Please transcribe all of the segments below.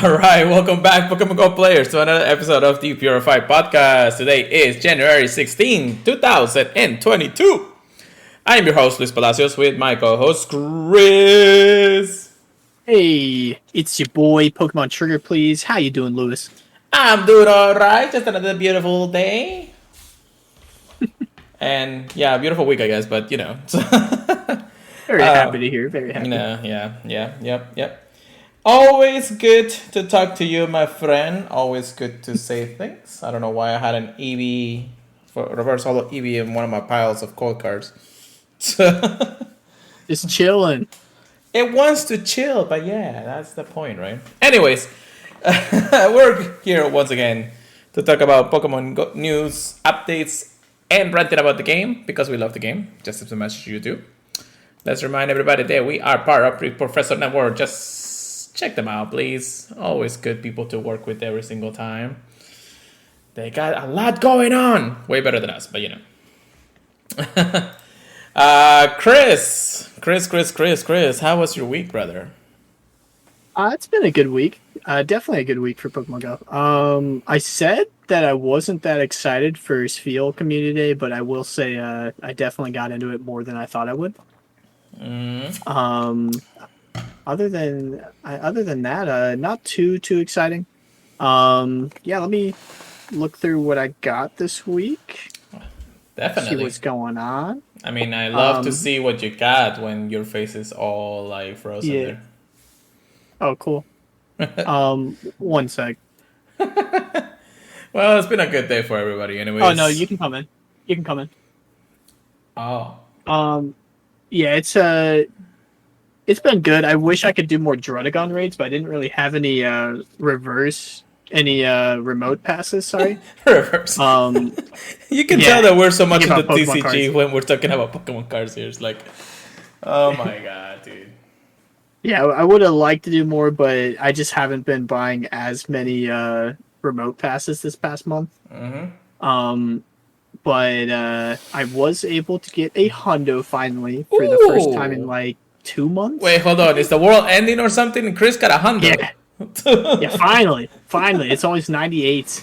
All right, welcome back, Pokemon Go players, to another episode of the Purified podcast. Today is January 16, 2022. I am your host, Luis Palacios, with my co-host, Chris. Hey, it's your boy Pokemon Trigger, please. How you doing, Lewis? I'm doing all right. Just another beautiful day. And, yeah, beautiful week, I guess, but, Very happy to hear. Very happy. Yep. Always good to talk to you, my friend. Always good to say things. I don't know why I had an EV, for reverse holo EV in one of my piles of cold cards. Just chilling. It wants to chill, but yeah, that's the point, right? Anyways, we're here once again to talk about Pokemon news, updates, and ranting about the game because we love the game, just as much as you do. Let's remind everybody that we are part of Professor Network. Just check them out, please. Always good people to work with every single time. They got a lot going on. Way better than us, but Chris, how was your week, brother? It's been a good week. Definitely a good week for Pokemon Go. I said that I wasn't that excited for Sphearical Community Day, but I will say I definitely got into it more than I thought I would. Other than that, not too exciting. Let me look through what I got this week. Definitely. See what's going on. I mean, I love to see what you got when your face is all like frozen there. Oh, cool. One sec. Well, it's been a good day for everybody, anyways. Oh no, you can come in. You can come in. Oh. Yeah, it's been good. I wish I could do more Druddigon raids, but I didn't really have any remote passes. Sorry. Reverse. You can tell that we're so much into TCG cards when we're talking about Pokemon cards here. It's like, oh my god, dude. Yeah, I would have liked to do more, but I just haven't been buying as many remote passes this past month. But I was able to get a hundo finally for the first time in like 2 months. Wait, hold on. Is the world ending or something? And Chris got a hundo. Yeah, finally. It's always 98.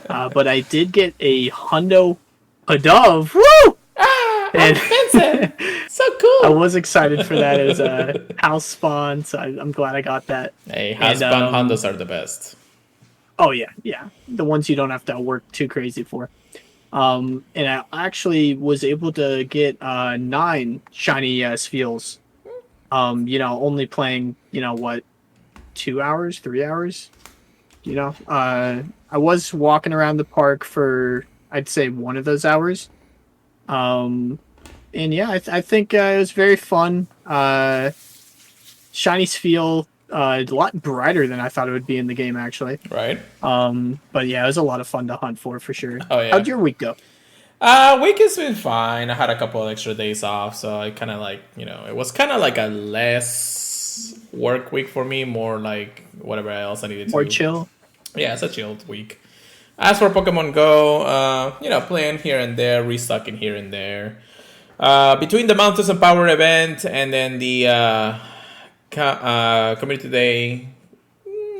But I did get a hundo Pidove. Woo! And so cool. I was excited for that as a house spawn, so I'm glad I got that. Hey, house spawn hundos are the best. Oh yeah. The ones you don't have to work too crazy for. And I actually was able to get 9 shiny Spheals. Only playing, 2 hours, 3 hours. I was walking around the park for, I'd say, 1 of those hours. And yeah, I think it was very fun. Shiny Spheal, a lot brighter than I thought it would be in the game, actually. Right. But yeah, it was a lot of fun to hunt for sure. Oh yeah. How'd your week go? Week has been fine. I had a couple of extra days off, so I kind of it was kind of like a less work week for me, more like whatever else I needed to do. More chill? Yeah, it's a chilled week. As for Pokemon Go, playing here and there, restocking here and there. Between the Mountains of Power event and then the Community Day,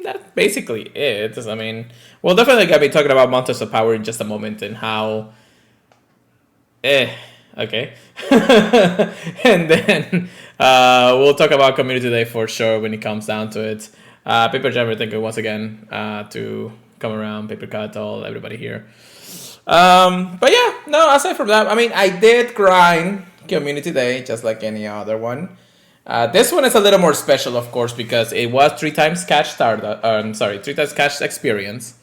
that's basically it. I mean, we'll definitely gonna be talking about Mountains of Power in just a moment and how... okay. And then we'll talk about Community Day for sure when it comes down to it. Paper Jammer, thank you once again to come around. Paper Cut, all everybody here. But yeah, no, aside from that, I mean, I did grind Community Day just like any other one. This one is a little more special, of course, because it was 3 times catch 3 times catch experience.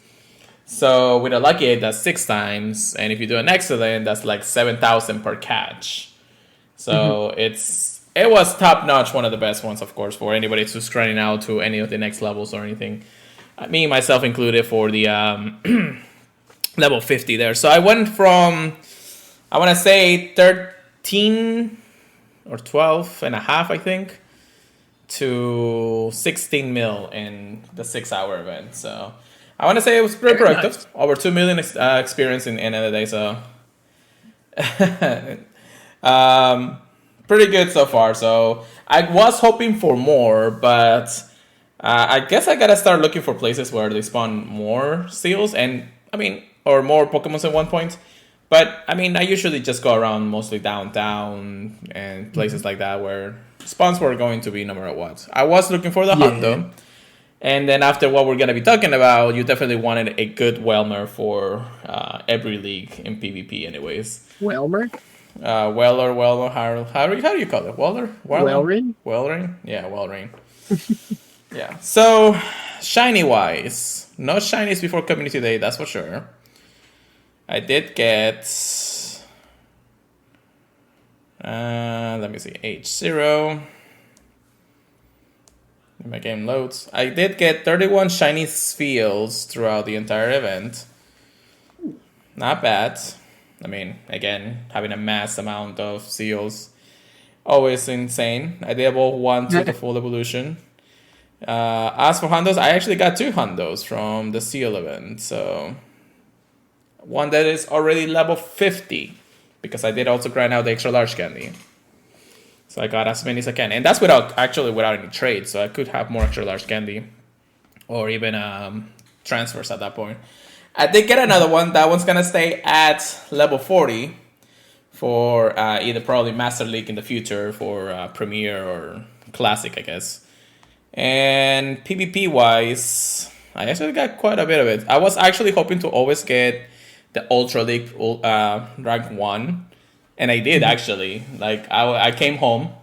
So with a lucky 8, that's 6 times, and if you do an excellent, that's like 7,000 per catch. So it was top notch, one of the best ones, of course, for anybody who's grinding out to any of the next levels or anything. Me, myself included, for the level 50 there. So I went from, I want to say 13 or 12 and a half, I think, to 16 mil in the 6-hour event. So I want to say it was pretty productive. Nice. Over 2 million experience in the end of the day. So pretty good so far. So I was hoping for more, but I guess I gotta start looking for places where they spawn more seals and or more Pokemon at one point. But I mean, I usually just go around mostly downtown and places like that where spawns were going to be no matter what. I was looking for the Yeah. Hondo, and then after what we're gonna be talking about, you definitely wanted a good Welmer for every league in PvP, anyways. Welmer? Weller, how do you call it? Welrin? Wellring? Yeah, Wellring. Yeah. So, shiny wise, no shinies before Community Day, that's for sure. I did get. Let me see. H0. My game loads. I did get 31 shiny Spheals throughout the entire event. Not bad. I mean, again, having a mass amount of seals, always insane. I did evolve one to the full evolution. As for Hondos, I actually got 2 Hondos from the seal event. So, one that is already level 50, because I did also grind out the extra large candy. So I got as many as I can. And that's without any trades. So I could have more extra large candy. Or even transfers at that point. I did get another one. That one's going to stay at level 40 for either probably Master League in the future for Premier or Classic, I guess. And PvP wise, I actually got quite a bit of it. I was actually hoping to always get the Ultra League rank 1. And I did actually. Like I came home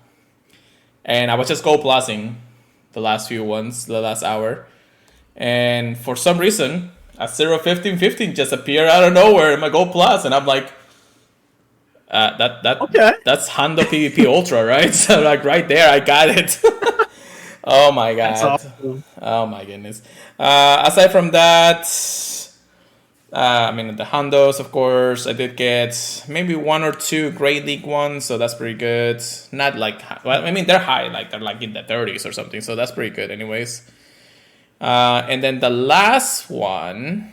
and I was just gold plussing the last hour. And for some reason, a 0-15-15 just appeared out of nowhere in my gold plus, and I'm like, Okay. that's Hondo PvP Ultra, right? So like right there, I got it. Oh my god. That's awesome. Oh my goodness. Aside from that, the Hondos, of course, I did get maybe 1 or 2 Great League ones, so that's pretty good. Not like, they're high, like they're like in the 30s or something, so that's pretty good, anyways. And then the last one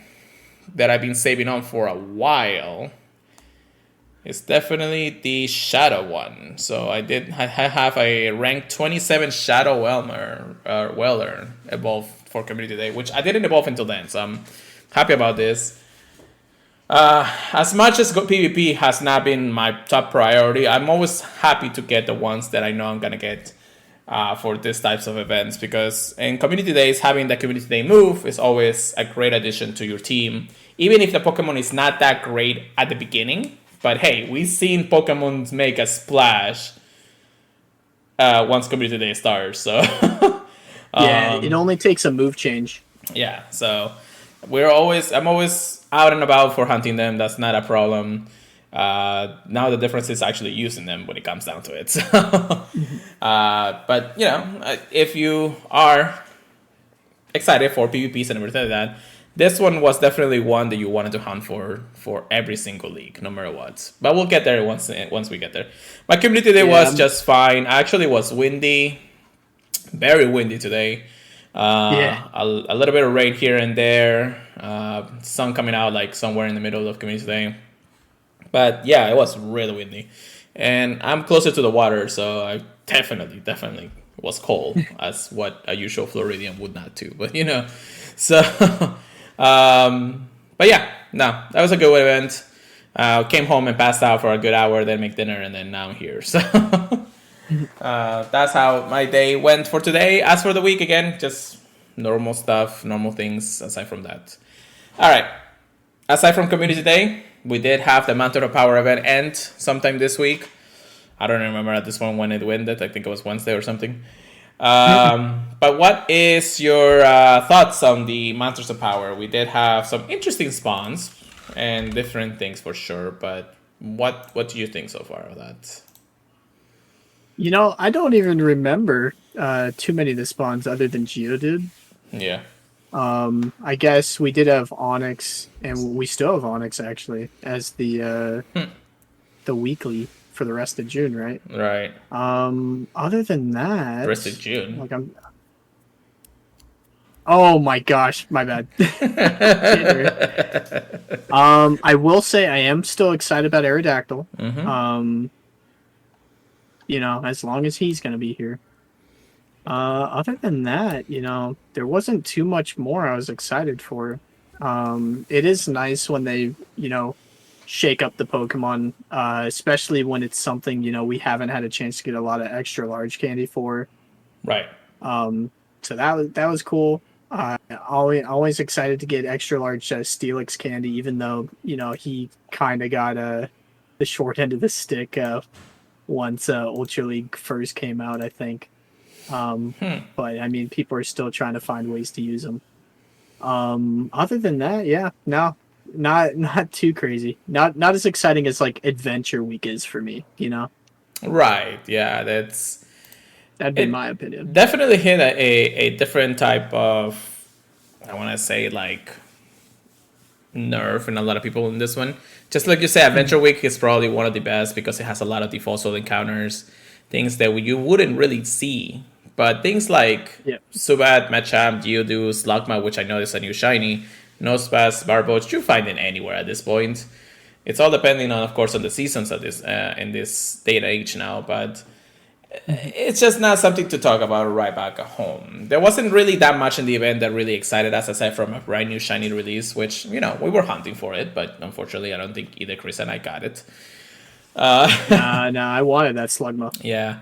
that I've been saving on for a while is definitely the Shadow one. So I have a rank 27 Shadow Weller evolved for Community Day, which I didn't evolve until then, so I'm happy about this. As much as PvP has not been my top priority, I'm always happy to get the ones that I know I'm gonna get for these types of events, because in Community Days, having the Community Day move is always a great addition to your team, even if the Pokemon is not that great at the beginning. But hey, we've seen Pokemon make a splash once Community Day starts, so Yeah, it only takes a move change. yeah, so I'm always out and about for hunting them. That's not a problem. Now the difference is actually using them when it comes down to it. So, but if you are excited for PvPs and everything like that, this one was definitely one that you wanted to hunt for every single league, no matter what. But we'll get there once we get there. My Community Day was just fine. Actually, it was windy, very windy today. A little bit of rain here and there. Sun coming out like somewhere in the middle of Community Day. But yeah, it was really windy. And I'm closer to the water, so I definitely was cold, as what a usual Floridian would not do. But so, but yeah, no, that was a good event. Came home and passed out for a good hour, then make dinner, and then now I'm here. So that's how my day went for today. As for the week, again, just normal stuff, normal things aside from that. All right. Aside from Community Day, we did have the Mountain of Power event end sometime this week. I don't remember at this point when it ended. I think it was Wednesday or something. But what is your thoughts on the Mountains of Power? We did have some interesting spawns and different things for sure. But what do you think so far of that? I don't even remember too many of the spawns other than Geodude. Yeah. I guess we did have Onyx, and we still have Onyx actually as the weekly for the rest of June, right? Right. Other than that, Rest of June. Like oh my gosh, my bad. I will say I am still excited about Aerodactyl. Mm-hmm. As long as he's gonna be here. Other than that, there wasn't too much more I was excited for. It is nice when they, shake up the Pokemon, especially when it's something, we haven't had a chance to get a lot of extra large candy for. Right. Um, so that was cool. Always excited to get extra large Steelix candy, even though he kind of got the short end of the stick once Ultra League first came out, I think. But I mean, people are still trying to find ways to use them. Other than that, yeah, no, not too crazy. Not as exciting as like Adventure Week is for me. Right. Yeah. That's That'd be it. my opinion. Definitely hit a different type of, I want to say, like, nerve in a lot of people in this one. Just like you say, Adventure Week is probably one of the best because it has a lot of default soul encounters, things that you wouldn't really see. But things like Yeah. Subat, Machamp, Geodude, Slugma, which I know is a new shiny, Nosepass, Barboach, you find it anywhere at this point. It's all depending on, of course, on the seasons of this in this data age now, but it's just not something to talk about right back at home. There wasn't really that much in the event that really excited us aside from a brand new shiny release, which, we were hunting for it, but unfortunately I don't think either Chris and I got it. Nah, I wanted that Slugma. Yeah.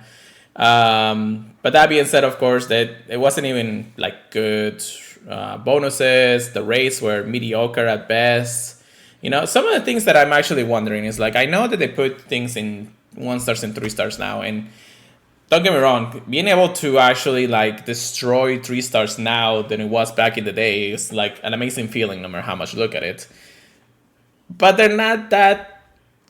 But that being said, of course, that it wasn't even like good bonuses. The rates were mediocre at best. Some of the things that I'm actually wondering is like, I know that they put things in 1 stars and 3 stars now, and don't get me wrong, being able to actually like destroy 3 stars now than it was back in the day is like an amazing feeling no matter how much you look at it. But they're not that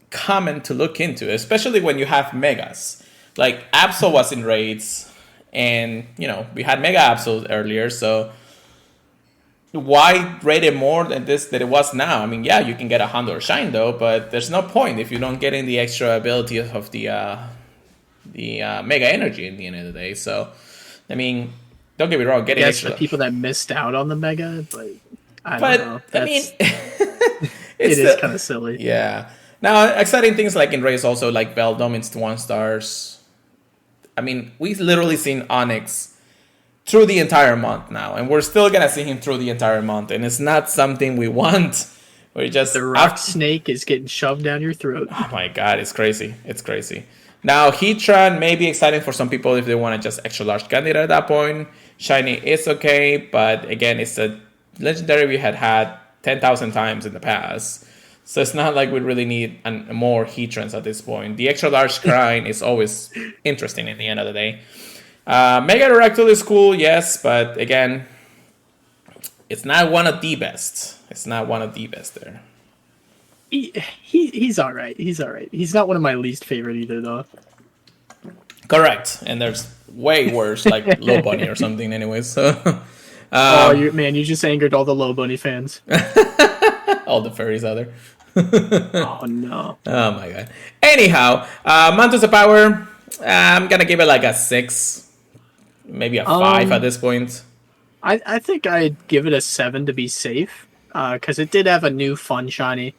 common to look into, especially when you have megas. Like Absol was in raids, and we had Mega Absol earlier, so why rate it more than it was now? I mean, yeah, you can get a Hondo or Shine though, but there's no point if you don't get in the extra ability of the Mega Energy in the end of the day. So, I mean, don't get me wrong, I getting guess the extra. people that missed out on the Mega, but I don't know. But I mean, It it's is kind of silly. yeah. Now, exciting things like in race also, like Veldom, it's 1 stars. I mean, we've literally seen Onyx through the entire month now, and we're still gonna see him through the entire month, and it's not something we want. We just The rock snake is getting shoved down your throat. Oh my god, it's crazy. It's crazy. Now, Heatran may be exciting for some people if they want to just extra large candidate at that point. Shiny is okay, but again, it's a legendary we had 10,000 times in the past. So it's not like we really need more Heatrans at this point. The extra large Shrine is always interesting at the end of the day. Mega Director is cool, yes, but again, it's not one of the best. It's not one of the best there. He's all right. He's all right. He's not one of my least favorite either, though. Correct. And there's way worse, like Low Bunny or something, anyways. So, You just angered all the Low Bunny fans. all the furries out there. Oh no. Oh my god. Anyhow, Mantos of Power, I'm gonna give it like a 6, maybe a 5 at this point. I think I'd give it a 7 to be safe, because it did have a new fun shiny.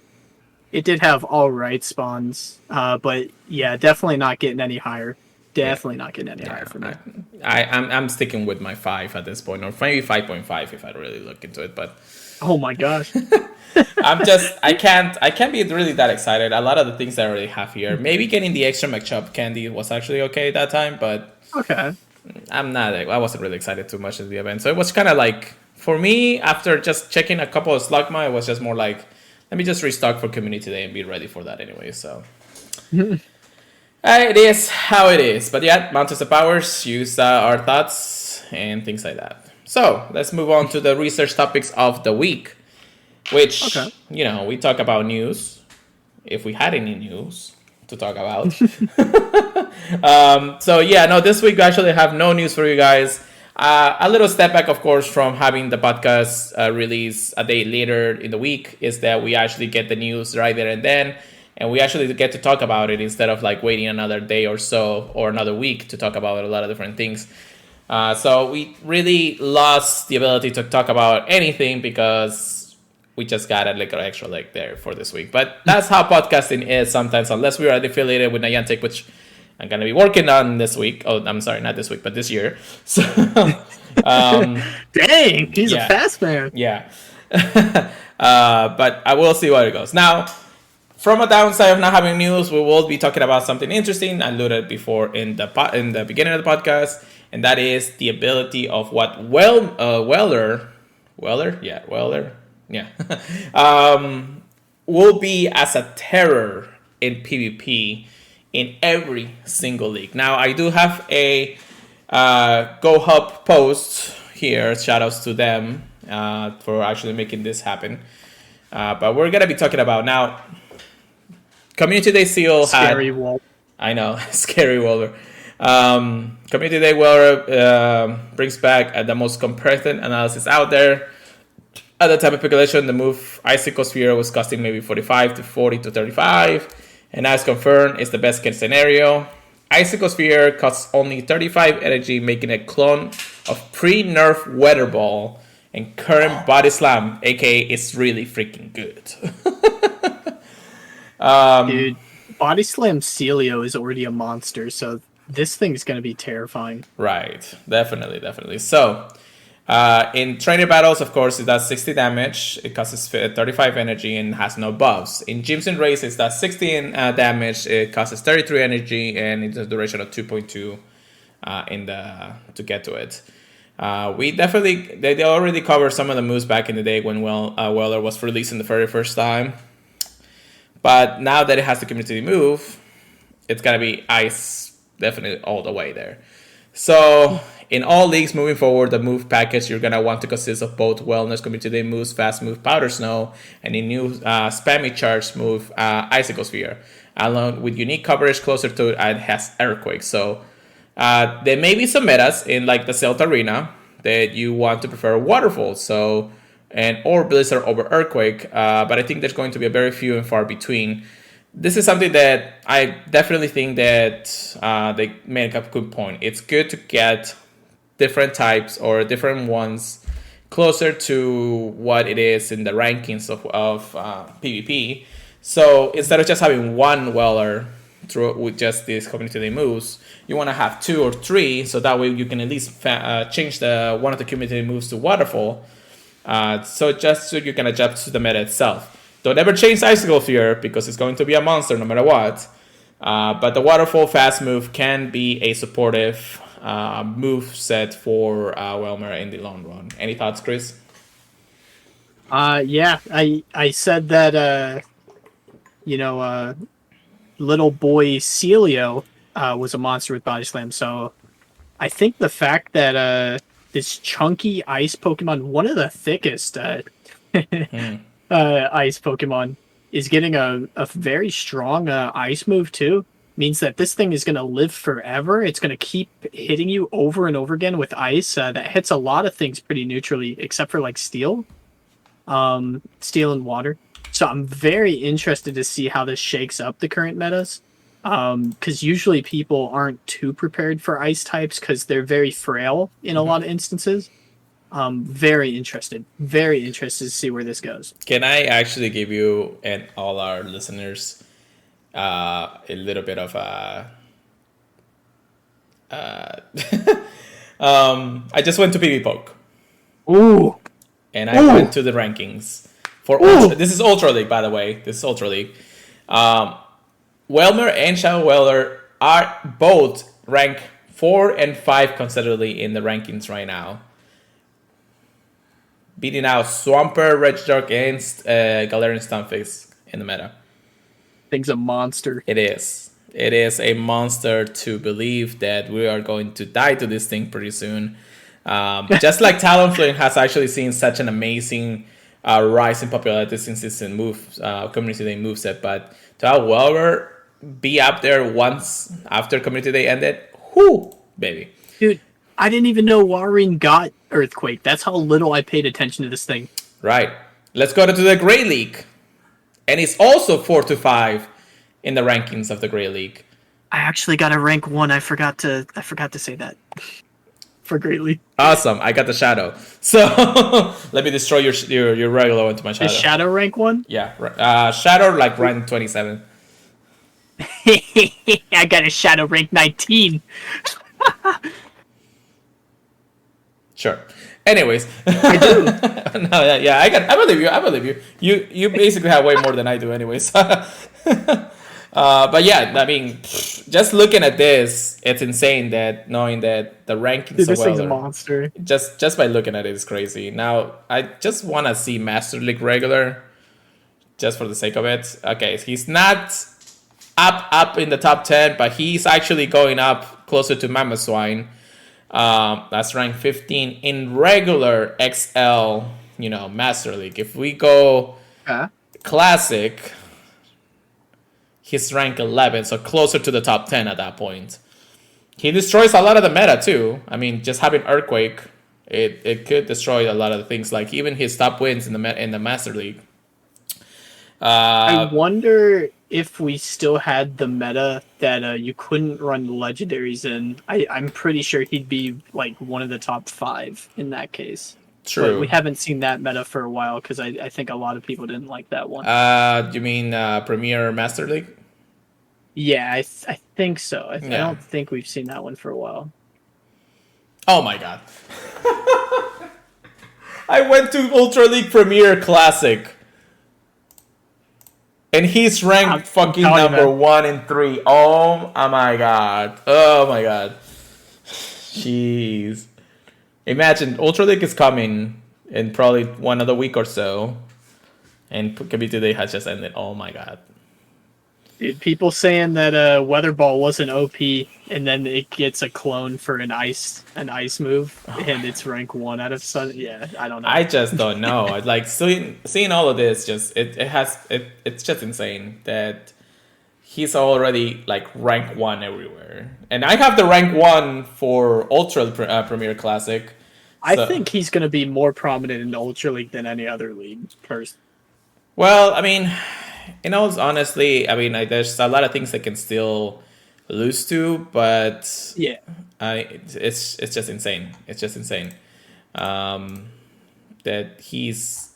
It did have all right spawns, but yeah, definitely not getting any higher. Definitely not getting any higher for me. I'm sticking with my 5 at this point, or maybe 5.5 if I really look into it. But Oh my gosh. I can't be really that excited. A lot of the things that I already have here, maybe getting the extra McChub candy was actually okay that time, but Okay. I wasn't really excited too much at the event. So it was kind of like, for me, after just checking a couple of Slugma, it was just more like, let me just restock for Community Day and be ready for that anyway. So it is how it is. But yeah, Mountains of Powers, use our thoughts and things like that. So let's move on to the research topics of the week, which, Okay. we talk about news, if we had any news to talk about. So yeah, no, this week we actually have no news for you guys. A little step back, of course, from having the podcast release a day later in the week is that we actually get the news right there and then, and we actually get to talk about it instead of like waiting another day or so or another week to talk about a lot of different things. So we really lost the ability to talk about anything because we just got a little extra leg there for this week. But that's how podcasting is sometimes, unless we are affiliated with Niantic, which I'm gonna be working on this week. Oh, I'm sorry, not this week, but this year. So, Dang, he's a yeah, fast man. yeah. But I will see where it goes. Now, from a downside of not having news, we will be talking about something interesting. I alluded before in the beginning of the podcast, and that is the ability of what Weller, yeah, will be as a terror in PvP in every single league. Now, I do have a Go Hub post here. Shoutouts to them for actually making this happen. But we're gonna be talking about now. Community Day Seal Scary had. wall. I know, scary Welder. Community Day Welder brings back the most comprehensive analysis out there. At the time of speculation, the move Icicle Sphere was costing maybe 45 to 40 to 35. And as confirmed, it's the best case scenario. Icicle Sphere costs only 35 energy, making a clone of pre-nerf Weather Ball and current Body Slam, aka it's really freaking good. Dude, Body Slam Celio is already a monster, so this thing's gonna be terrifying. Right, definitely. So, in trainer battles, of course, it does 60 damage. It costs 35 energy and has no buffs. In gyms and races, it does 16 damage. It costs 33 energy and it's a duration of 2.2 to get to it. They already covered some of the moves back in the day when Weller was released in the very first time. But now that it has the community move, it's gonna be ice definitely all the way there. So in all leagues moving forward, the move package you're gonna want to consist of both wellness community day moves, fast move powder snow, and a new spammy charge move icicle sphere, along with unique coverage closer to it. It has earthquake. So there may be some metas in like the Celta Arena that you want to prefer waterfall. So or blizzard over earthquake, but I think there's going to be a very few and far between. This is something that I definitely think that they make a good point. It's good to get different types or different ones closer to what it is in the rankings of PvP. So instead of just having one Weller with just these community day moves, you want to have 2 or 3, so that way you can at least change one of the community moves to waterfall. So just so you can adjust to the meta itself. Don't ever change Icicle Sphere because it's going to be a monster no matter what. But the Waterfall fast move can be a supportive move set for Welmer in the long run. Any thoughts, Chris? Yeah, I said that little boy Celio was a monster with Body Slam. So I think the fact that this chunky ice Pokemon, one of the thickest ice Pokemon, is getting a very strong ice move too, means that this thing is going to live forever. It's going to keep hitting you over and over again with ice. That hits a lot of things pretty neutrally, except for like steel and water. So I'm very interested to see how this shakes up the current metas. Because usually people aren't too prepared for ice types because they're very frail in a lot of instances. Very interested to see where this goes. Can I actually give you and all our listeners a little bit of a... I just went to PV Poke. Ooh. And I went to the rankings. This is Ultra League, by the way. This is Ultra League. Welmer and Shadow Weller are both ranked 4 and 5 consecutively in the rankings right now. Beating out Swampert, Regidark, and Galarian Stunfisk in the meta. Thing's a monster. It is. It is a monster to believe that we are going to die to this thing pretty soon. Just like Talonflame has actually seen such an amazing rise in popularity since its Community Day moveset, but to have Welder be up there once after Community Day ended, whoo, baby. Dude, I didn't even know Warring got Earthquake. That's how little I paid attention to this thing. Right. Let's go to the Grey League. And it's also 4 to 5 in the rankings of the Grey League. I actually got a rank 1. I forgot to say that. For Grey League. Awesome. I got the Shadow. So let me destroy your regular into my Shadow. Is Shadow rank 1? Yeah. Shadow like rank 27. I got a shadow rank 19. Sure. Anyways, I do. no, yeah, I believe you. I believe you. You basically have way more than I do, anyways. But yeah, I mean, just looking at this, it's insane that knowing that the rankings Dude, so this well thing's a are monster. just by looking at it is crazy. Now I just want to see Master League regular, just for the sake of it. Okay, he's not up in the top 10, but he's actually going up closer to Mama Swine. That's rank 15 in regular XL, Master League. If we go Huh? Classic, he's rank 11, so closer to the top 10 at that point. He destroys a lot of the meta too. I mean, just having Earthquake, it could destroy a lot of the things. Like even his top wins in the Master League. I Uh, wonder if we still had the meta that you couldn't run legendaries in. I'm pretty sure he'd be like one of the top 5 in that case. But we True. haven't seen that meta for a while because I think a lot of people didn't like that one. You mean Premier Master League? Yeah, I think so. I Yeah. don't think we've seen that one for a while. Oh my god. I went to Ultra League Premier Classic. And he's ranked I'm fucking telling you, number man. 1 and 3. Oh my god. Oh my god. Jeez. Imagine Ultra League is coming in probably one other week or so. And Community Day has just ended. Oh my god. Dude, people saying that Weather Ball wasn't OP, and then it gets a clone for an ice move, and it's rank 1 out of sun. Yeah, I don't know. I just don't know. Like seeing all of this, just it's just insane that he's already like rank 1 everywhere, and I have the rank 1 for Ultra Premier Classic. I So, think he's going to be more prominent in Ultra League than any other league. First, well, I mean, honestly, I mean, there's a lot of things that can still lose to, but yeah, it's just insane. It's just insane um, that he's.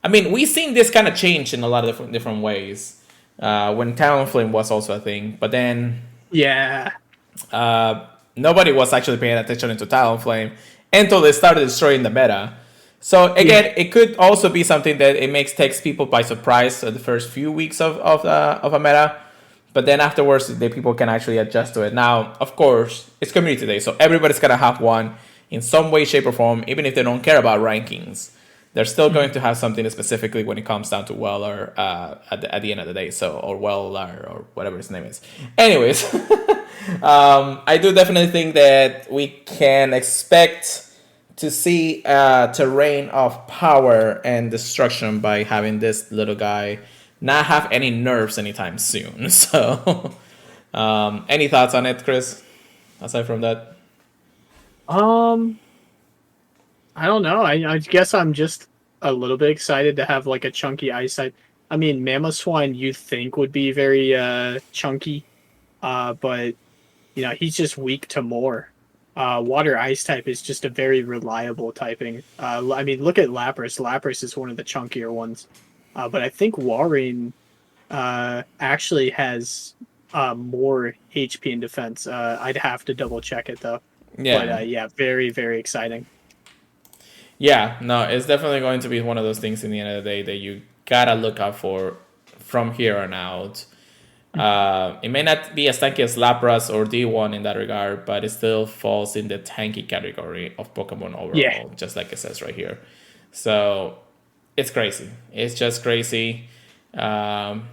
I mean, we've seen this kind of change in a lot of different ways. When Talonflame was also a thing, but then yeah, nobody was actually paying attention to Talonflame until they started destroying the meta. So yeah. again, it could also be something that takes people by surprise the first few weeks of a meta, but then afterwards, the people can actually adjust to it. Now, of course, it's Community Day, so everybody's gonna have one in some way, shape, or form, even if they don't care about rankings. They're still going to have something specifically when it comes down to Weller at the end of the day, so or Weller or whatever his name is. Anyways, I do definitely think that we can expect to see a terrain of power and destruction by having this little guy not have any nerfs anytime soon. So, any thoughts on it, Chris? Aside from that, Um, I don't know. I guess I'm just a little bit excited to have like a chunky eyesight. I mean, Mamoswine you think would be very chunky, but he's just weak to more. Water ice type is just a very reliable typing. I mean, look at Lapras. Lapras is one of the chunkier ones, but I think Walrein actually has more HP and defense. I'd have to double check it though. But yeah, yeah, very very exciting. yeah, no, it's definitely going to be one of those things in the end of the day that you gotta look out for from here on out. It may not be as tanky as Lapras or D1 in that regard, but it still falls in the tanky category of Pokemon Yeah, overall, just like it says right here. So it's crazy. It's just crazy. Um,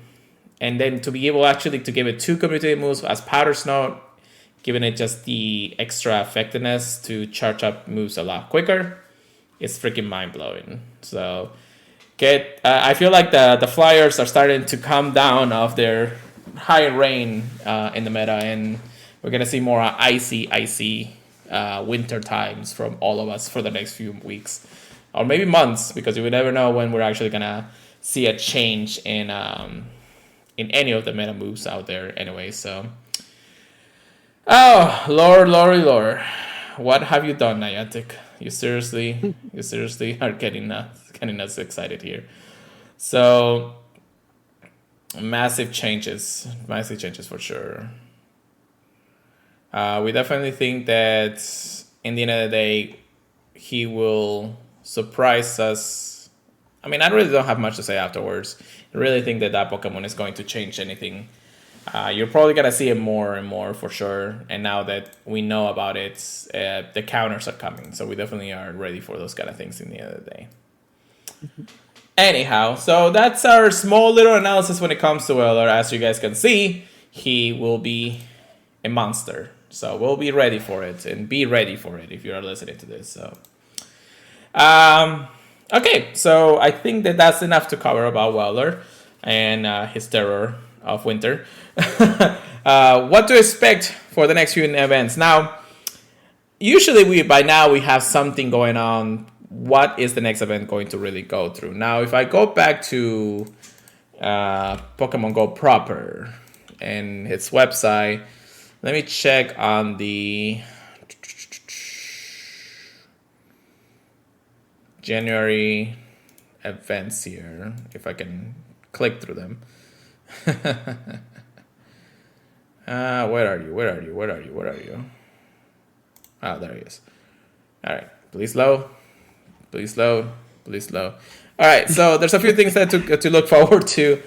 and then to be able actually to give it 2 community moves as Powder Snow, giving it just the extra effectiveness to charge up moves a lot quicker, it's freaking mind blowing. So I feel like the Flyers are starting to come down off their high rain in the meta, and we're gonna see more icy winter times from all of us for the next few weeks or maybe months, because you would never know when we're actually gonna see a change in any of the meta moves out there anyway. So, oh Lord, what have you done, Niantic? You seriously are getting us excited here. So Massive changes. Massive changes for sure. We definitely think that in the end of the day, he will surprise us. I mean, I really don't have much to say afterwards. I really think that Pokemon is going to change anything. You're probably going to see it more and more for sure. And now that we know about it, the counters are coming. So we definitely are ready for those kind of things in the end of the day. Anyhow, so that's our small little analysis when it comes to Weller. As you guys can see, he will be a monster. So we'll be ready for it, and be ready for it if you are listening to this. So, okay, so I think that that's enough to cover about Weller and his terror of winter. What to expect for the next few events? Now, usually by now we have something going on. What is the next event going to really go through? Now, if I go back to Pokemon Go proper and its website, let me check on the January events here, if I can click through them. Where are you? Ah, there he is. All right, please load. All right, so there's a few things that to look forward to.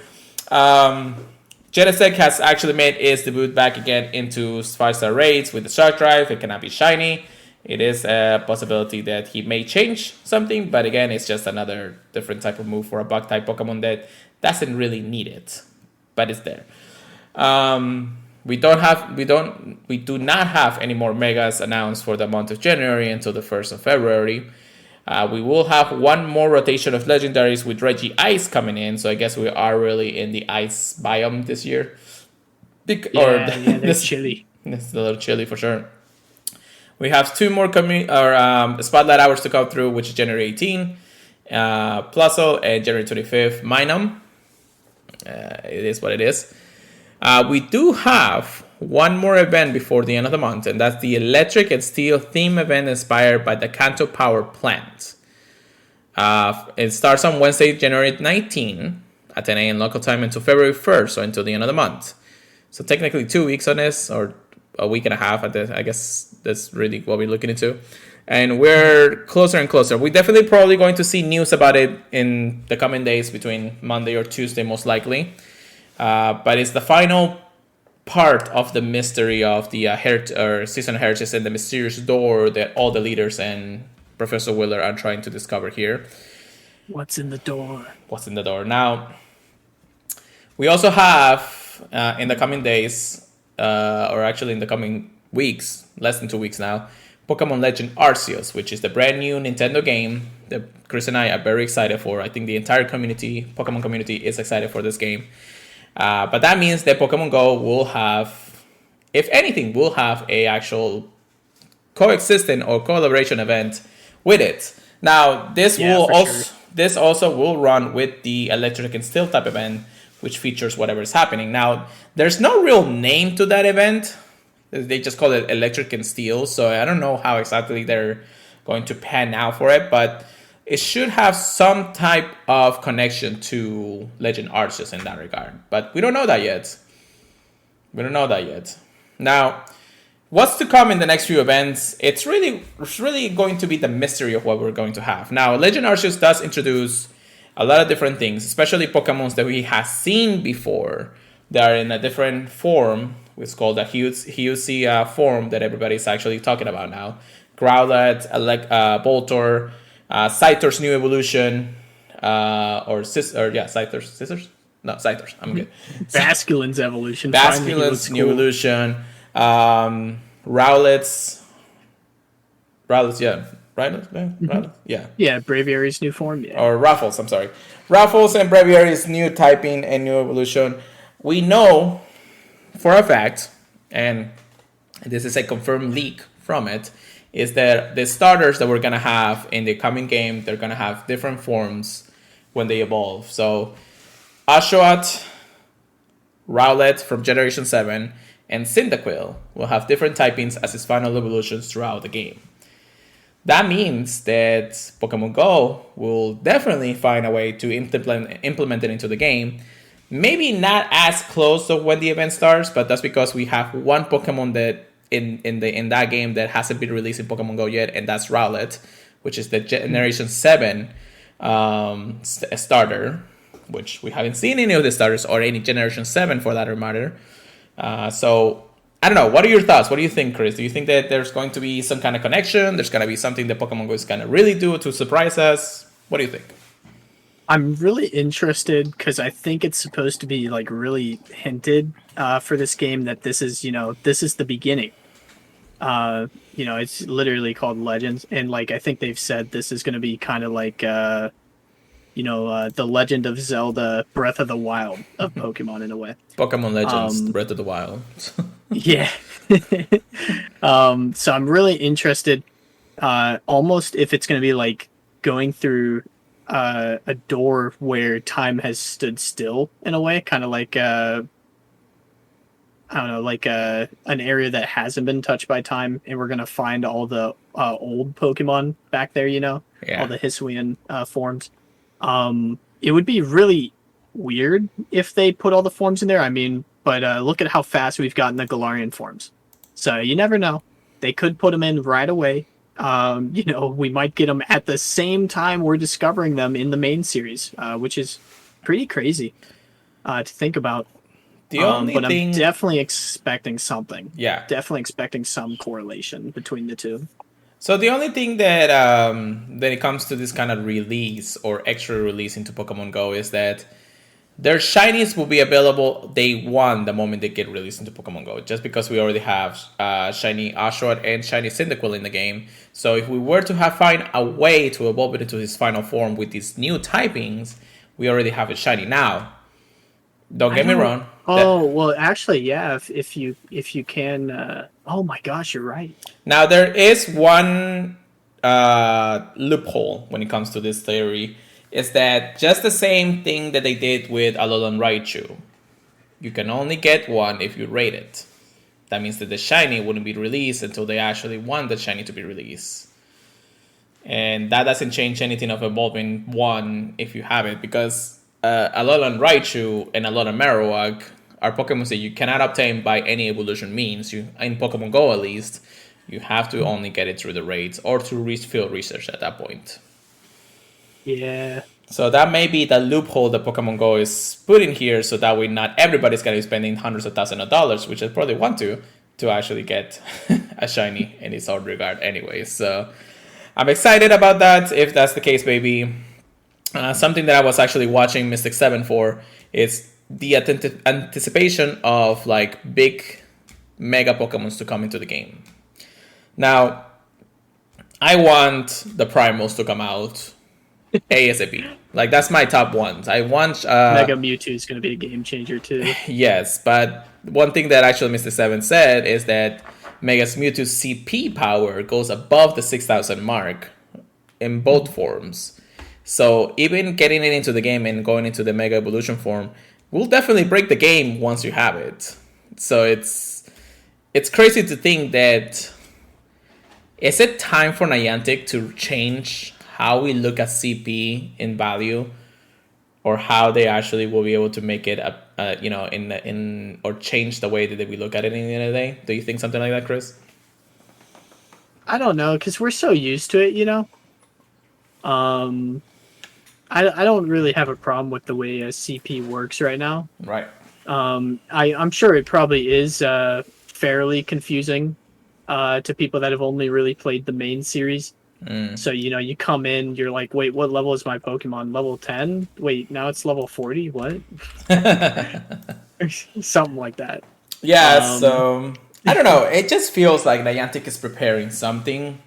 Genesec has actually made its debut back again into 5-star raids with the Shark Drive. It cannot be shiny. It is a possibility that he may change something, but again, it's just another different type of move for a bug type Pokemon that doesn't really need it, but it's there. We do not have any more megas announced for the month of January until the 1st of February. We will have one more rotation of legendaries with Reggie Ice coming in, so I guess we are really in the ice biome this year. They're chilly. It's a little chilly for sure. We have two more spotlight hours to come through, which is January 18, Plusle, and January 25th, Minum. It is what it is. We do have one more event before the end of the month, and that's the Electric and Steel theme event inspired by the Kanto Power Plant. It starts on Wednesday, January 19 at 10 a.m. local time until February 1st, so until the end of the month. So technically 2 weeks on this, or a week and a half. I guess that's really what we're looking into. And we're closer and closer. We're definitely probably going to see news about it in the coming days between Monday or Tuesday, most likely. But it's the final part of the mystery of the season heritage and the mysterious door that all the leaders and Professor Willer are trying to discover here. What's in the door? Now, we also have in the coming days, or actually in the coming weeks, less than 2 weeks now, Pokemon Legend Arceus, which is the brand new Nintendo game that Chris and I are very excited for. I think the entire Pokemon community is excited for this game. But that means that Pokemon Go will have, if anything, will have a actual coexistent or collaboration event with it. Now, this also will run with the Electric and Steel type event, which features whatever is happening. Now, there's no real name to that event. They just call it Electric and Steel, so I don't know how exactly they're going to pan out for it, but it should have some type of connection to Legend Arceus in that regard. But we don't know that yet. Now, what's to come in the next few events? It's really going to be the mystery of what we're going to have. Now, Legend Arceus does introduce a lot of different things, especially Pokemons that we have seen before. They are in a different form. It's called a HUC form that everybody's actually talking about now. Growlithe, Voltorb, Scyther's new evolution, Scyther's scissors? No, Scyther's. I'm good. Basculin's evolution. Basculin's new evolution. Rowlet's, yeah. Rowlet? Yeah. Yeah, Braviary's new form. Yeah. Or Raffles, I'm sorry. Raffles and Braviary's new typing and new evolution. We know for a fact, and this is a confirmed leak from it, is that the starters that we're going to have in the coming game, they're going to have different forms when they evolve. So, Oshawott, Rowlet from Generation 7, and Cyndaquil will have different typings as its final evolutions throughout the game. That means that Pokemon Go will definitely find a way to implement it into the game. maybe not as close to when the event starts, but that's because we have one Pokemon that in that game that hasn't been released in Pokemon Go yet, and that's Rowlet, which is the Generation 7 starter, which we haven't seen any of the starters or any Generation 7 for that matter. So I don't know. What are your thoughts? What do you think, Chris? Do you think that there's going to be some kind of connection? There's going to be something that Pokemon Go is going to really do to surprise us? What do you think? I'm really interested because I think it's supposed to be like really hinted for this game that this is, this is the beginning. It's literally called Legends, and like I think they've said this is going to be kind of like the Legend of Zelda Breath of the Wild of Pokemon in a way. Pokemon Legends, Breath of the Wild. Yeah. So I'm really interested, almost if it's going to be like going through a door where time has stood still in a way, kind of like I don't know, like an area that hasn't been touched by time, and we're gonna find all the old Pokemon back there. All the Hisuian forms. It would be really weird if they put all the forms in there. I mean, but look at how fast we've gotten the Galarian forms. So you never know. They could put them in right away. We might get them at the same time we're discovering them in the main series, which is pretty crazy to think about. The only but thing... I'm definitely expecting something. Yeah. Definitely expecting some correlation between the two. So the only thing that when it comes to this kind of release or extra release into Pokemon Go is that their shinies will be available day one the moment they get released into Pokemon Go, just because we already have shiny Oshawott and shiny Cyndaquil in the game. So if we were to find a way to evolve it into his final form with these new typings, we already have a shiny now. Don't get me wrong. Well, actually, yeah. If you can, oh my gosh, you're right. Now there is one loophole when it comes to this theory. Is that just the same thing that they did with Alolan Raichu? You can only get one if you rate it. That means that the shiny wouldn't be released until they actually want the shiny to be released. And that doesn't change anything of evolving one if you have it, because Alolan Raichu and Alolan Marowak are Pokemon that you cannot obtain by any evolution means. In Pokemon Go at least, you have to only get it through the raids or through field research at that point. Yeah. So that may be the loophole that Pokemon Go is putting here, so that way not everybody's going to be spending hundreds of thousands of dollars, which I probably want to actually get a shiny in its own regard anyway. So I'm excited about that, if that's the case, baby. Something that I was actually watching Mystic 7 for is the anticipation of like big mega Pokemons to come into the game. Now, I want the Primals to come out ASAP. Like, that's my top ones. I want Mega Mewtwo is going to be a game changer too. Yes, but one thing that actually Mr. 7 said is that Mega Mewtwo's CP power goes above the 6,000 mark in both forms. So even getting it into the game and going into the Mega Evolution form will definitely break the game once you have it. So it's crazy to think that, is it time for Niantic to change how we look at CP in value, or how they actually will be able to make it or change the way that we look at it in the end of the day? Do you think something like that, Chris? I don't know, because we're so used to it, I don't really have a problem with the way CP works right now. Right. I'm sure it probably is fairly confusing to people that have only really played the main series. So, you come in, you're like, wait, what level is my Pokemon? Level 10? Wait, now it's level 40? What? Something like that. Yeah, so I don't know. It just feels like Niantic is preparing something.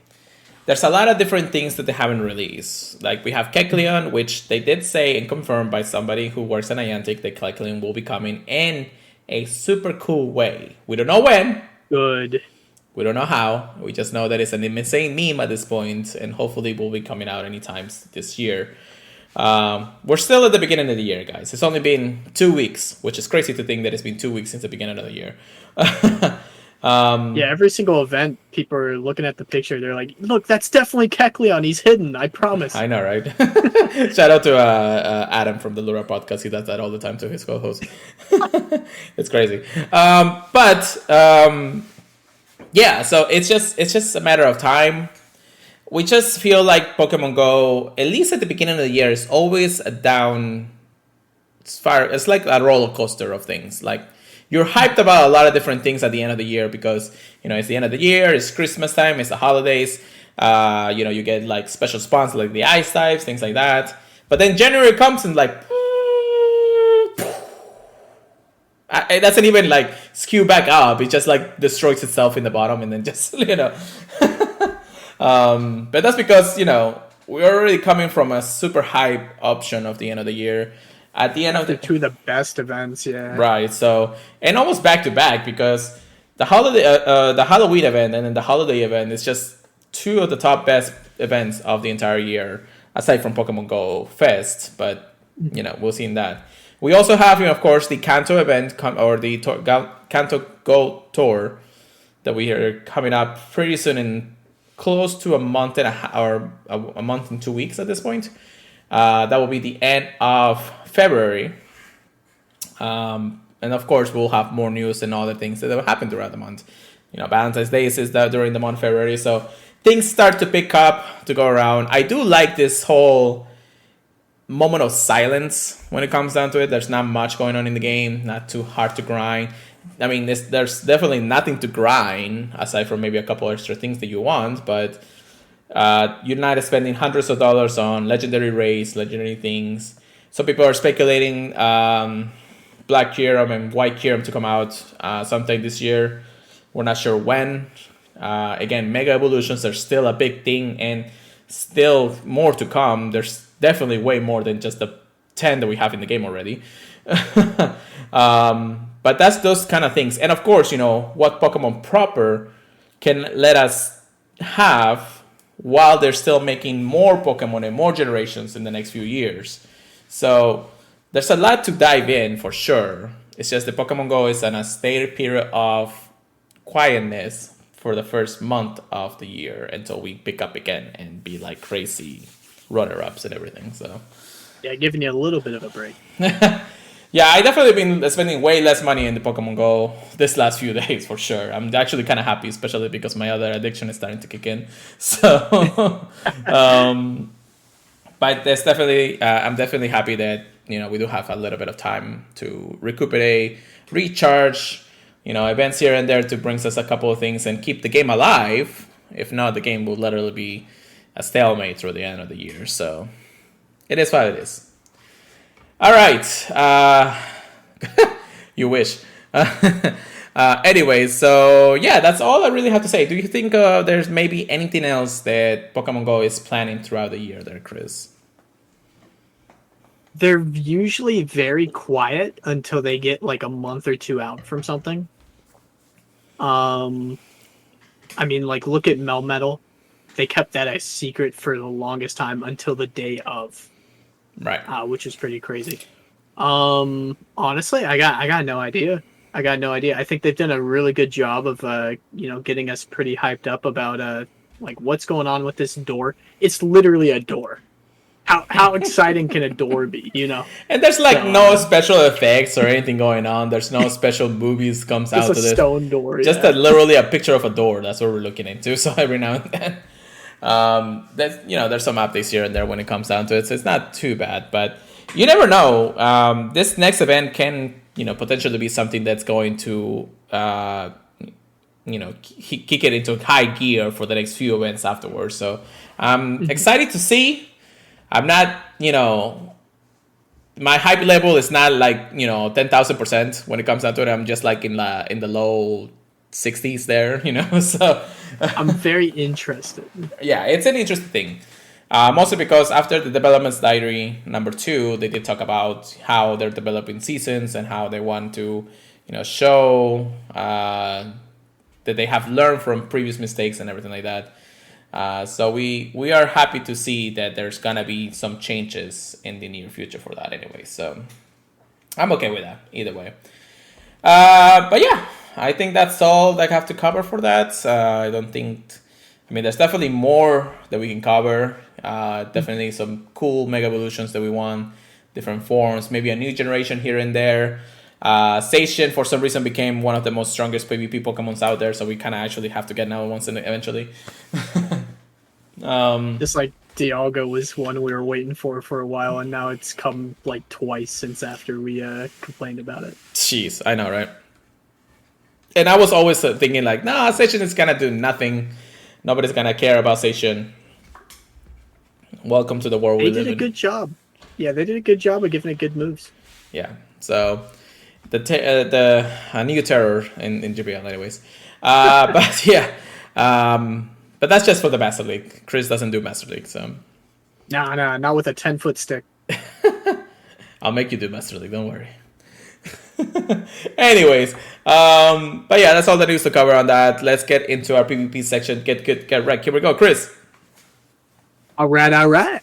There's a lot of different things that they haven't released. Like, we have Kecleon, which they did say and confirmed by somebody who works at Niantic that Kecleon will be coming in a super cool way. We don't know when. Good. We don't know how. We just know that it's an insane meme at this point, and hopefully will be coming out anytime this year. We're still at the beginning of the year, guys. It's only been 2 weeks, which is crazy to think that it's been 2 weeks since the beginning of the year. Yeah, every single event, people are looking at the picture. They're like, "Look, that's definitely Kecleon. He's hidden. I promise." I know, right? Shout out to Adam from the Lura podcast. He does that all the time to his co-host. It's crazy. Yeah, so it's just a matter of time. We just feel like Pokemon Go, at least at the beginning of the year, is always a down. It's like a roller coaster of things. Like you're hyped about a lot of different things at the end of the year because it's the end of the year, it's Christmas time, it's the holidays. You get like special spawns like the ice types, things like that. But then January comes and like it doesn't even like skew back up. It just like destroys itself in the bottom and then just But that's because we're already coming from a super hype option of the end of the year. At the end of They're two of the best events, yeah. right, so and almost back to back because the Halloween event and then the holiday event is just two of the top best events of the entire year, aside from Pokemon Go Fest. But we'll see in that. We also have, of course, the Kanto event or the Kanto Go Tour that we are coming up pretty soon in close to a month and a month and 2 weeks at this point. That will be the end of February. And of course, we'll have more news and other things that will happen throughout the month. Valentine's Day is during the month of February. So things start to pick up, to go around. I do like this whole moment of silence when it comes down to it. There's not much going on in the game, not too hard to grind. I mean, there's definitely nothing to grind aside from maybe a couple extra things that you want, but you're not spending hundreds of dollars on legendary raids, legendary things. So people are speculating Black Kyurem and White Kyurem to come out sometime this year. We're not sure when. Again, Mega Evolutions are still a big thing and still more to come. There's definitely way more than just the 10 that we have in the game already. But that's those kind of things. And of course, what Pokemon proper can let us have while they're still making more Pokemon and more generations in the next few years. So there's a lot to dive in for sure. It's just the Pokemon Go is in a stated period of quietness for the first month of the year until we pick up again and be like crazy runner-ups and everything. So yeah, giving you a little bit of a break. Yeah, I definitely been spending way less money in the Pokemon Go this last few days for sure. I'm actually kind of happy, especially because my other addiction is starting to kick in. So, but there's definitely, I'm definitely happy that we do have a little bit of time to recuperate, recharge, events here and there to bring us a couple of things and keep the game alive. If not, the game will literally be a stalemate through the end of the year. So, it is what it is. All right. You wish. Anyway, so yeah, that's all I really have to say. Do you think there's maybe anything else that Pokemon Go is planning throughout the year there, Chris? They're usually very quiet until they get like a month or two out from something. I mean, like, look at Melmetal. They kept that a secret for the longest time until the day of. Right. Which is pretty crazy. Honestly, I got no idea. I think they've done a really good job of getting us pretty hyped up about like what's going on with this door. It's literally a door. How exciting can a door be, And there's like no special effects or anything going on. There's no special movies comes out to this. Just a stone door. Just literally a picture of a door. That's what we're looking into. So every now and then. There's some updates here and there when it comes down to it, so it's not too bad. But you never know. This next event can, potentially be something that's going to, kick it into high gear for the next few events afterwards. So I'm excited to see. I'm not, my hype level is not like 10,000% when it comes down to it. I'm just like in the low 60s there, so I'm very interested. Yeah, it's an interesting thing. Mostly because after the Development's Diary #2, they did talk about how they're developing seasons and how they want to, show that they have learned from previous mistakes and everything like that. So we are happy to see that there's gonna be some changes in the near future for that anyway. So I'm okay with that either way. But yeah. I think that's all I have to cover for that. I don't think. I mean, there's definitely more that we can cover. Definitely some cool Mega Evolutions that we want, different forms, maybe a new generation here and there. Seishin, for some reason, became one of the most strongest PvP Pokemons out there, so we kind of actually have to get another one eventually. Just like Dialga was one we were waiting for a while, and now it's come like twice since after we complained about it. Jeez, I know, right? And I was always thinking like, nah, Seishin is gonna do nothing. Nobody's gonna care about Seishin. Welcome to the world we live in. They did a good job. Yeah, they did a good job of giving it good moves. Yeah, so the new terror in GBL, anyways. But yeah, but that's just for the Master League. Chris doesn't do Master League, so Nah, not with a 10-foot stick. I'll make you do Master League. Don't worry. Anyways, but yeah, that's all the news to cover on that. Let's get into our PvP section. Get wrecked. Here we go, Chris. All right.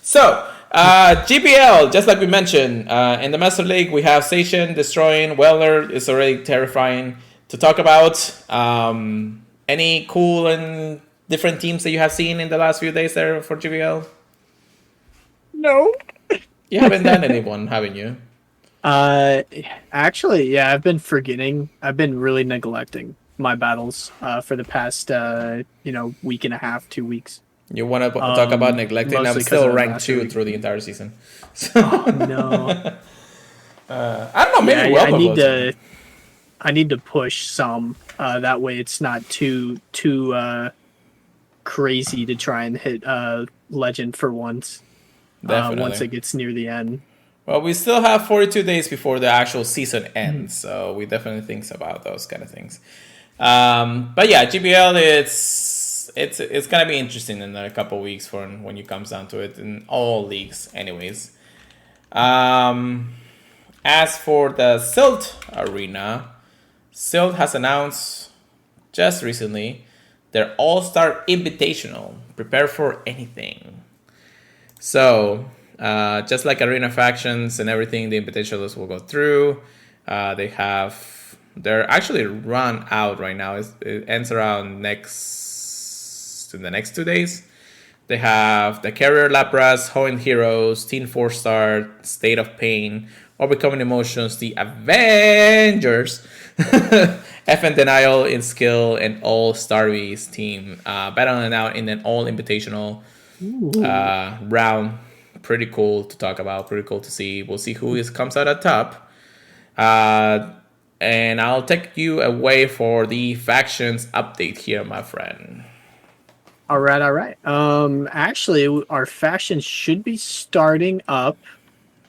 So, GBL, just like we mentioned, in the Master League, we have Seishin destroying Weller. It's already terrifying to talk about. Any cool and different teams that you have seen in the last few days there for GBL? No. You haven't done anyone, haven't you? Actually, yeah, I've been forgetting. I've been really neglecting my battles for the past week and a half, 2 weeks. You want to talk about neglecting? I'm still ranked 2 through the entire season. Oh no! I don't know. Maybe I need to push some. That way, it's not too crazy to try and hit legend for once. Definitely. Once it gets near the end. Well, we still have 42 days before the actual season ends, so we definitely think about those kind of things. But yeah, GBL, it's gonna be interesting in a couple of weeks for when it comes down to it in all leagues, anyways. As for the Silt Arena, Silt has announced just recently their All-Star Invitational. Prepare for anything. So, just like Arena Factions and everything, the Invitationals will go through. They're actually run out right now. It ends around in the next 2 days. They have the Carrier Lapras, Hoenn Heroes, Teen 4-Star, State of Pain, Overcoming Emotions, the Avengers, FN Denial in Skill, and All Starvies team battling out in an all invitational round. Pretty cool to talk about. Pretty cool to see. We'll see who comes out at top. And I'll take you away for the factions update here, my friend. All right. Actually, our factions should be starting up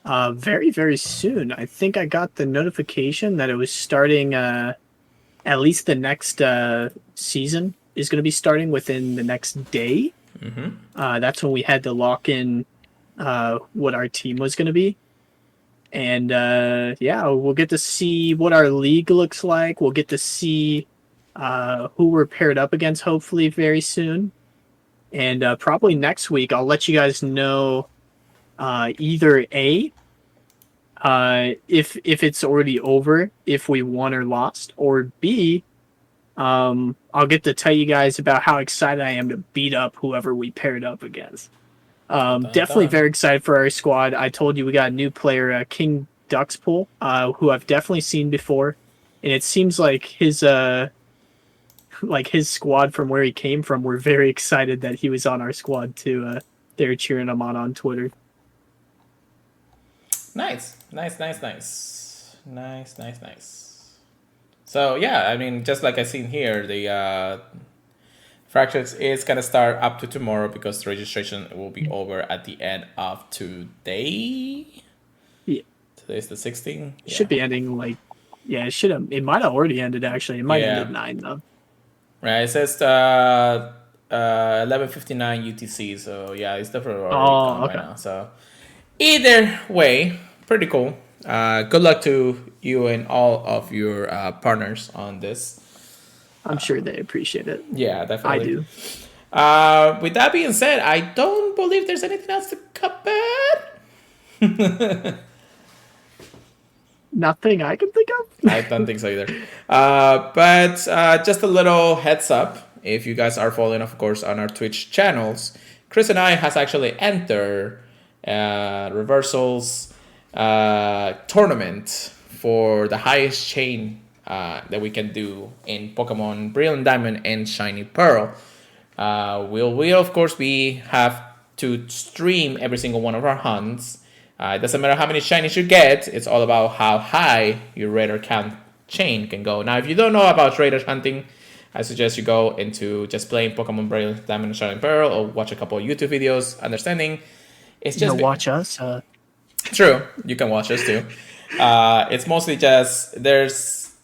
very, very soon. I think I got the notification that it was starting at least the next season is going to be starting within the next day. Mm-hmm. That's when we had to lock in what our team was going to be. And we'll get to see what our league looks like. We'll get to see who we're paired up against, hopefully very soon. And probably next week, I'll let you guys know either A, if it's already over, if we won or lost, or B, I'll get to tell you guys about how excited I am to beat up whoever we paired up against. Definitely very excited for our squad. I told you we got a new player, King Duxpool, who I've definitely seen before, and it seems like his squad from where he came from were very excited that he was on our squad too. They're cheering him on Twitter. Nice. So yeah, I mean, just like I seen here, the Fractures is gonna start up to tomorrow because the registration will be over at the end of today. Yeah. Today's the 16th. Yeah. Should be ending it might have already ended actually. It might end at 9 though. Right, it says 11:59 UTC, so yeah, it's definitely already gone by now. So either way, pretty cool. Good luck to you and all of your partners on this. I'm sure they appreciate it. Yeah, definitely. I do. With that being said, I don't believe there's anything else to cover. Nothing I can think of. I don't think so either. But just a little heads up, if you guys are following, of course, on our Twitch channels, Chris and I has actually entered Reversal's tournament for the highest chain that we can do in Pokemon Brilliant Diamond and Shiny Pearl. We of course we have to stream every single one of our hunts. It doesn't matter how many shinies you get. It's all about how high your raider count chain can go. Now, if you don't know about raider hunting, I suggest you go into just playing Pokemon Brilliant Diamond and Shining Pearl, or watch a couple of YouTube videos. Understanding, it's just Watch us. True, you can watch us too. It's mostly just there's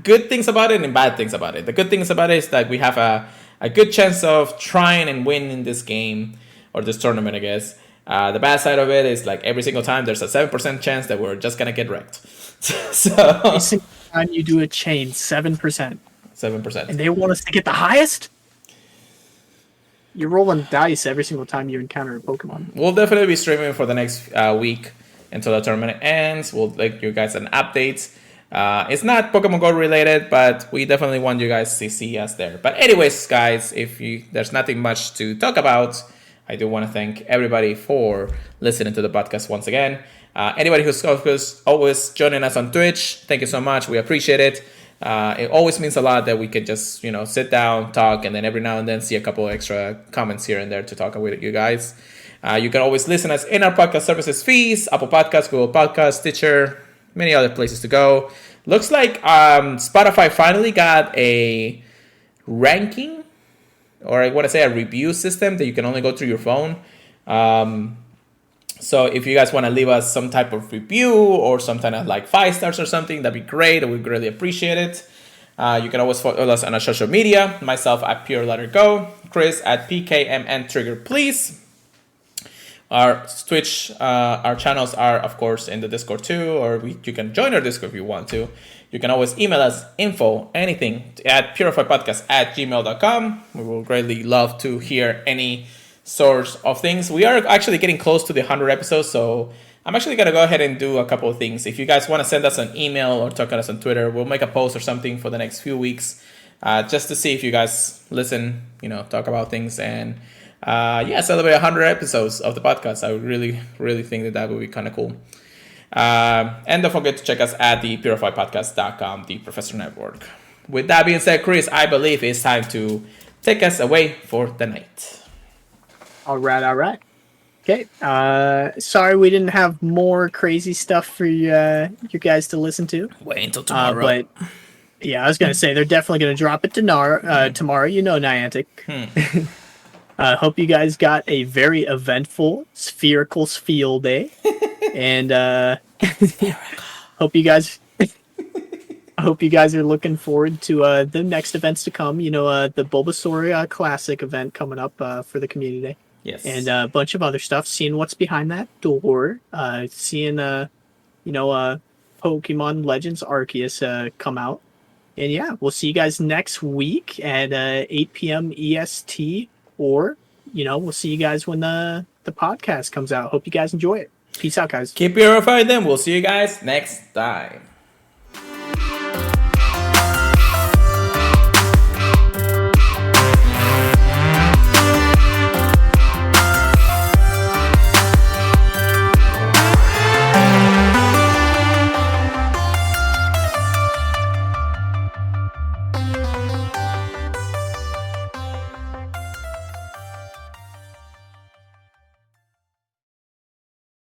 good things about it and bad things about it. The good things about it is that we have a good chance of trying and winning this game or this tournament, I guess. The bad side of it is like every single time there's a 7% chance that we're just gonna get wrecked. So Every single time you do a chain, 7%. 7%. And they want us to get the highest? You're rolling dice every single time you encounter a Pokemon. We'll definitely be streaming for the next week until the tournament ends. We'll give you guys an update. It's not Pokemon Go related, but we definitely want you guys to see us there. But anyways, guys, there's nothing much to talk about, I do want to thank everybody for listening to the podcast once again. Anybody who's always joining us on Twitch, thank you so much. We appreciate it. It always means a lot that we can just, sit down, talk, and then every now and then see a couple extra comments here and there to talk with you guys. You can always listen us in our podcast services feeds, Apple Podcasts, Google Podcasts, Stitcher, many other places to go. Looks like Spotify finally got a ranking, or I want to say a review system that you can only go through your phone. So if you guys want to leave us some type of review or some kind of like 5 stars or something, that'd be great. We'd really appreciate it. You can always follow us on our social media. Myself at Pure Letter Go, Chris at PKMN Trigger Please. Our Twitch, our channels are of course in the Discord too, or you can join our Discord if you want to. You can always email us anything at purifiedpodcast@gmail.com. We will greatly love to hear any source of things. We are actually getting close to the 100 episodes, so I'm actually going to go ahead and do a couple of things. If you guys want to send us an email or talk to us on Twitter, we'll make a post or something for the next few weeks just to see if you guys listen, talk about things, and celebrate 100 episodes of the podcast. I would really, really think that would be kind of cool. And don't forget to check us at the purifiedpodcast.com, the Professor Network. With that being said, Chris, I believe it's time to take us away for the night. All right. Okay. Sorry we didn't have more crazy stuff for you guys to listen to. Wait until tomorrow. But yeah, I was gonna say they're definitely gonna drop it tomorrow. Niantic. Hope you guys got a very eventful Sphearical Spiel Day, and hope you guys are looking forward to the next events to come. The Bulbasaur Classic event coming up for the community day. Yes. And a bunch of other stuff. Seeing what's behind that door. Seeing Pokemon Legends Arceus come out. And yeah, we'll see you guys next week at 8 p.m. EST. Or, we'll see you guys when the podcast comes out. Hope you guys enjoy it. Peace out, guys. Keep purified then. We'll see you guys next time.